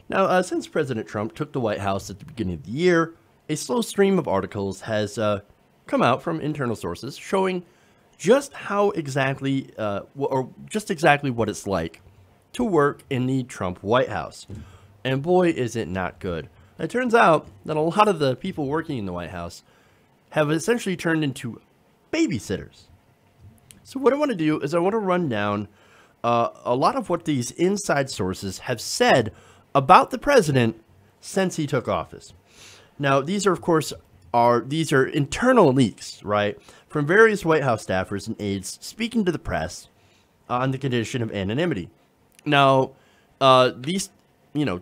Now, since President Trump took the White House at the beginning of the year, a slow stream of articles has come out from internal sources showing just how exactly, or just exactly what it's like to work in the Trump White House. And boy, is it not good. It turns out that a lot of the people working in the White House have essentially turned into babysitters. So what I want to do is I want to run down a lot of what these inside sources have said about the president since he took office. Now, these are, of course, these are internal leaks, right, from various White House staffers and aides speaking to the press on the condition of anonymity. Now, these,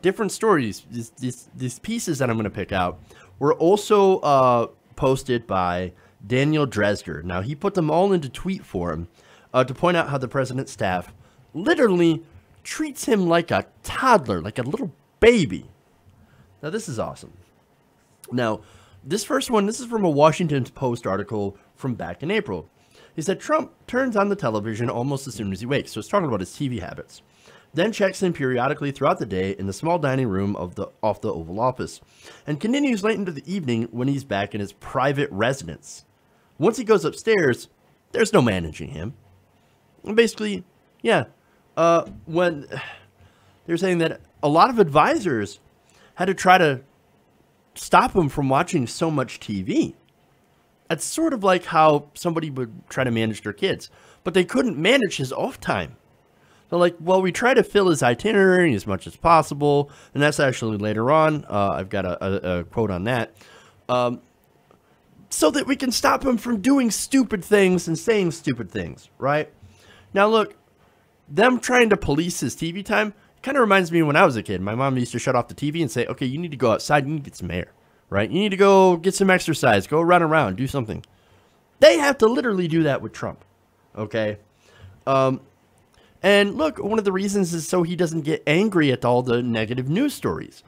different stories, these pieces that I'm going to pick out were also posted by Daniel Dresger. Now, he put them all into tweet form to point out how the president's staff literally treats him like a toddler, like a little baby. Now, this is awesome. Now, this first one, this is from a Washington Post article from back in April. He said Trump turns on the television almost as soon as he wakes. So it's talking about his TV habits. Then checks in periodically throughout the day in the small dining room off the Oval Office, and continues late into the evening when he's back in his private residence. Once he goes upstairs, there's no managing him. And basically, yeah, when they're saying that a lot of advisors had to try to stop him from watching so much TV. It's sort of like how somebody would try to manage their kids, but they couldn't manage his off time. They're like, well, we try to fill his itinerary as much as possible, and that's actually later on. I've got a quote on that. So that we can stop him from doing stupid things and saying stupid things, right? Now, look, them trying to police his TV time kind of reminds me of when I was a kid. My mom used to shut off the TV and say, okay, you need to go outside, you need to get some air, right? You need to go get some exercise, go run around, do something. They have to literally do that with Trump, okay? And look, one of the reasons is so he doesn't get angry at all the negative news stories.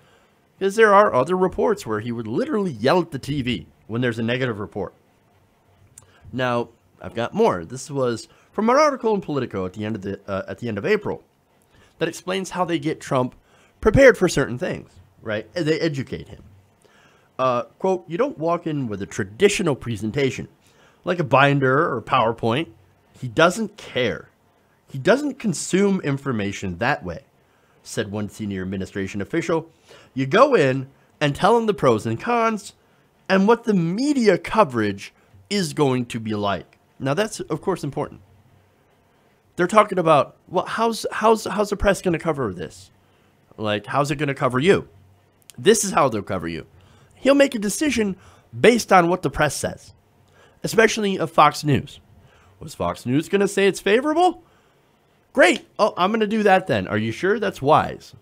Because there are other reports where he would literally yell at the TV when there's a negative report. Now, I've got more. This was from an article in Politico at the end of April that explains how they get Trump prepared for certain things, right? They educate him. Quote, you don't walk in with a traditional presentation, like a binder or PowerPoint. He doesn't care. He doesn't consume information that way, said one senior administration official. You go in and tell him the pros and cons and what the media coverage is going to be like. Now, that's, of course, important. They're talking about, well, how's the press going to cover this? Like, how's it going to cover you? This is how they'll cover you. He'll make a decision based on what the press says, especially of Fox News. Was Fox News going to say it's favorable? Great. Oh, I'm going to do that then. Are you sure that's wise?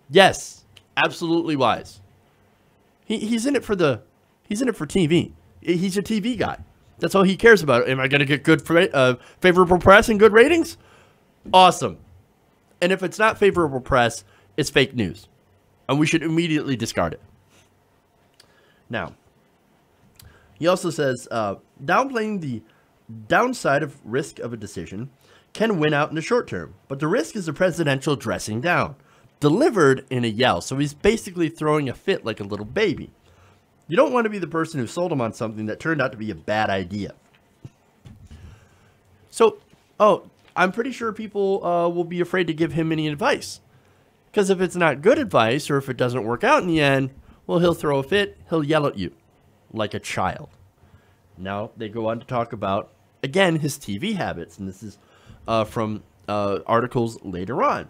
Yes, absolutely wise. He's in it for TV. He's a TV guy. That's all he cares about. Am I going to get good, favorable press and good ratings? Awesome. And if it's not favorable press, it's fake news. And we should immediately discard it. Now, he also says, downplaying the downside of risk of a decision can win out in the short term, but the risk is a presidential dressing down, delivered in a yell. So he's basically throwing a fit like a little baby. You don't want to be the person who sold him on something that turned out to be a bad idea. So, I'm pretty sure people will be afraid to give him any advice. Because if it's not good advice, or if it doesn't work out in the end, well, he'll throw a fit, he'll yell at you, like a child. Now, they go on to talk about, again, his TV habits, and this is from articles later on.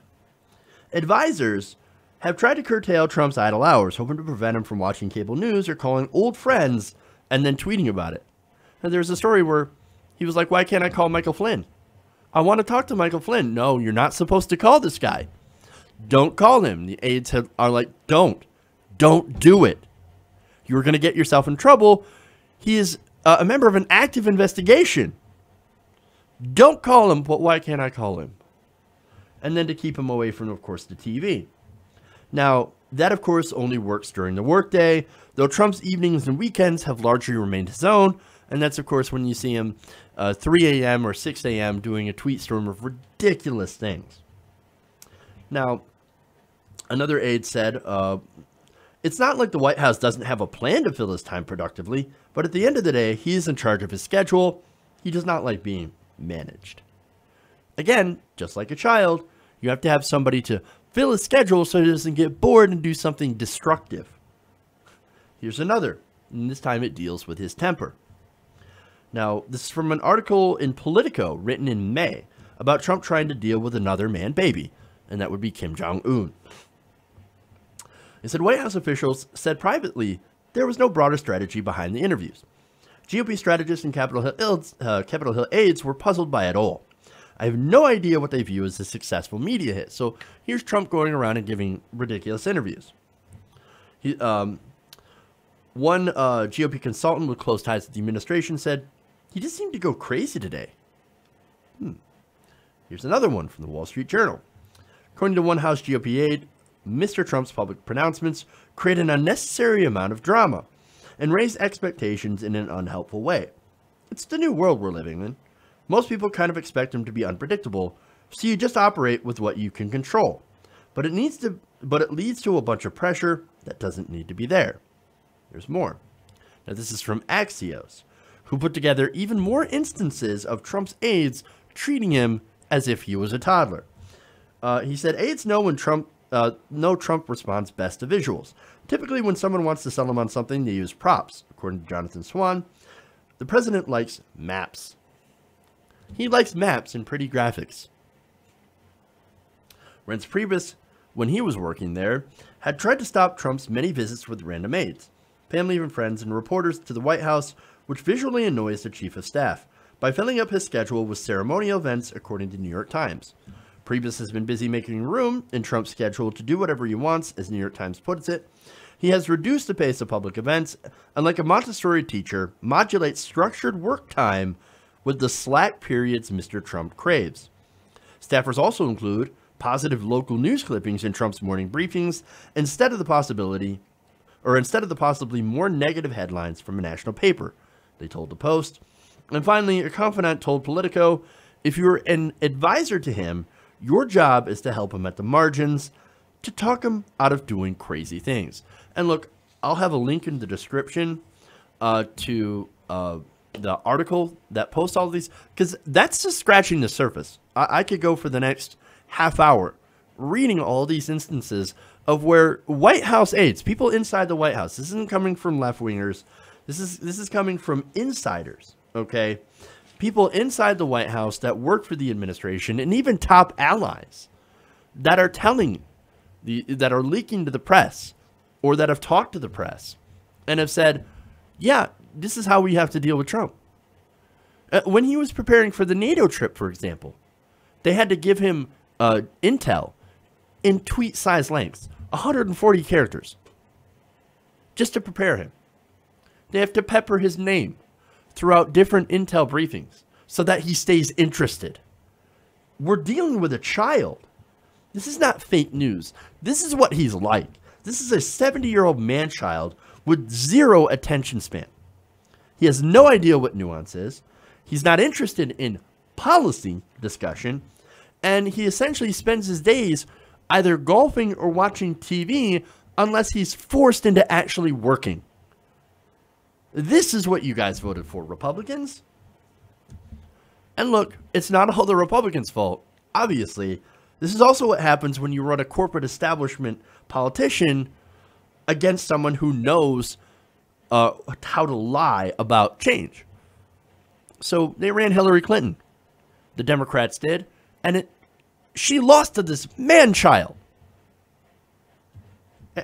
Advisors have tried to curtail Trump's idle hours, hoping to prevent him from watching cable news or calling old friends and then tweeting about it. And there's a story where he was like, why can't I call Michael Flynn? I want to talk to Michael Flynn. No, you're not supposed to call this guy. Don't call him. The aides are like, don't do it. You're going to get yourself in trouble. He is a member of an active investigation. Don't call him, but why can't I call him? And then to keep him away from, of course, the TV. Now, that, of course, only works during the workday, though Trump's evenings and weekends have largely remained his own. And that's, of course, when you see him 3 a.m. or 6 a.m. doing a tweet storm of ridiculous things. Now, Another aide said, it's not like the White House doesn't have a plan to fill his time productively, but at the end of the day, he is in charge of his schedule. He does not like being managed. Again, just like a child, you have to have somebody to fill his schedule so he doesn't get bored and do something destructive. Here's another, and this time it deals with his temper. Now, this is from an article in Politico written in May about Trump trying to deal with another man baby, and that would be Kim Jong-un. It said White House officials said privately there was no broader strategy behind the interviews. GOP strategists and Capitol Hill aides were puzzled by it all. I have no idea what they view as a successful media hit. So here's Trump going around and giving ridiculous interviews. One GOP consultant with close ties to the administration said, he just seemed to go crazy today. Here's another one from the Wall Street Journal. According to one House GOP aide, Mr. Trump's public pronouncements create an unnecessary amount of drama and raise expectations in an unhelpful way. It's the new world we're living in. Most people kind of expect him to be unpredictable, so you just operate with what you can control. But it leads to a bunch of pressure that doesn't need to be there. There's more. Now this is from Axios, who put together even more instances of Trump's aides treating him as if he was a toddler. He said aides know when Trump responds best to visuals. Typically, when someone wants to sell him on something, they use props. According to Jonathan Swan, the president likes maps. He likes maps and pretty graphics. Reince Priebus, when he was working there, had tried to stop Trump's many visits with random aides, family and friends, and reporters to the White House, which visually annoys the chief of staff, by filling up his schedule with ceremonial events, according to New York Times. Priebus has been busy making room in Trump's schedule to do whatever he wants, as New York Times puts it. He has reduced the pace of public events, and like a Montessori teacher, modulates structured work time with the slack periods Mr. Trump craves. Staffers also include positive local news clippings in Trump's morning briefings instead of the possibly more negative headlines from a national paper, they told the Post. And finally, a confidant told Politico, if you're an advisor to him, your job is to help him at the margins, to talk him out of doing crazy things. And look, I'll have a link in the description to the article that posts all of these, because that's just scratching the surface. I could go for the next half hour reading all these instances of where White House aides, people inside the White House, this isn't coming from left-wingers, this is coming from insiders, okay? People inside the White House that work for the administration and even top allies that are that are leaking to the press or that have talked to the press and have said, yeah, this is how we have to deal with Trump. When he was preparing for the NATO trip, for example, they had to give him intel in tweet-size lengths, 140 characters, just to prepare him. They have to pepper his name throughout different intel briefings so that he stays interested. We're dealing with a child. This is not fake news. This is what he's like. This is a 70-year-old man-child with zero attention span. He has no idea what nuance is. He's not interested in policy discussion. And he essentially spends his days either golfing or watching TV unless he's forced into actually working. This is what you guys voted for, Republicans. And look, it's not all the Republicans' fault. Obviously, this is also what happens when you run a corporate establishment politician against someone who knows how to lie about change. So they ran Hillary Clinton. The Democrats did. And she lost to this man-child.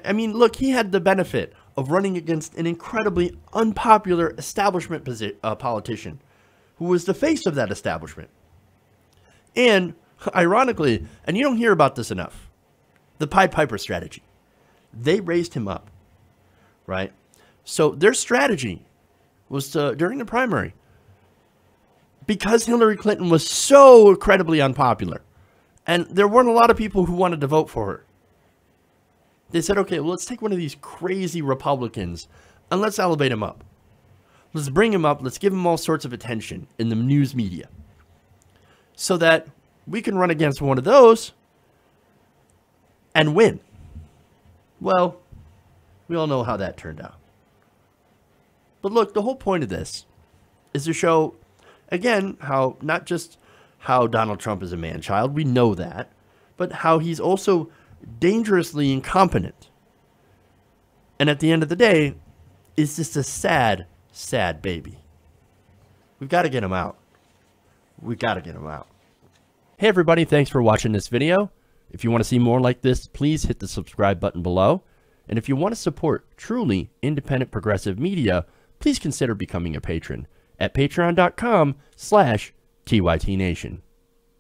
I mean, look, he had the benefit of running against an incredibly unpopular establishment politician who was the face of that establishment. And, ironically, and you don't hear about this enough, the Pied Piper strategy. They raised him up, right? So their strategy was to, during the primary, because Hillary Clinton was so incredibly unpopular, and there weren't a lot of people who wanted to vote for her, they said, okay, well, let's take one of these crazy Republicans and let's elevate him up. Let's bring him up. Let's give him all sorts of attention in the news media so that we can run against one of those and win. Well, we all know how that turned out. But look, the whole point of this is to show, again, how not just how Donald Trump is a man-child, we know that, but how he's also dangerously incompetent. And at the end of the day, is just a sad, sad baby. We've got to get him out. We've got to get him out. Hey everybody, thanks for watching this video. If you want to see more like this, please hit the subscribe button below. And if you want to support truly independent progressive media, please consider becoming a patron at patreon.com/TYTNation.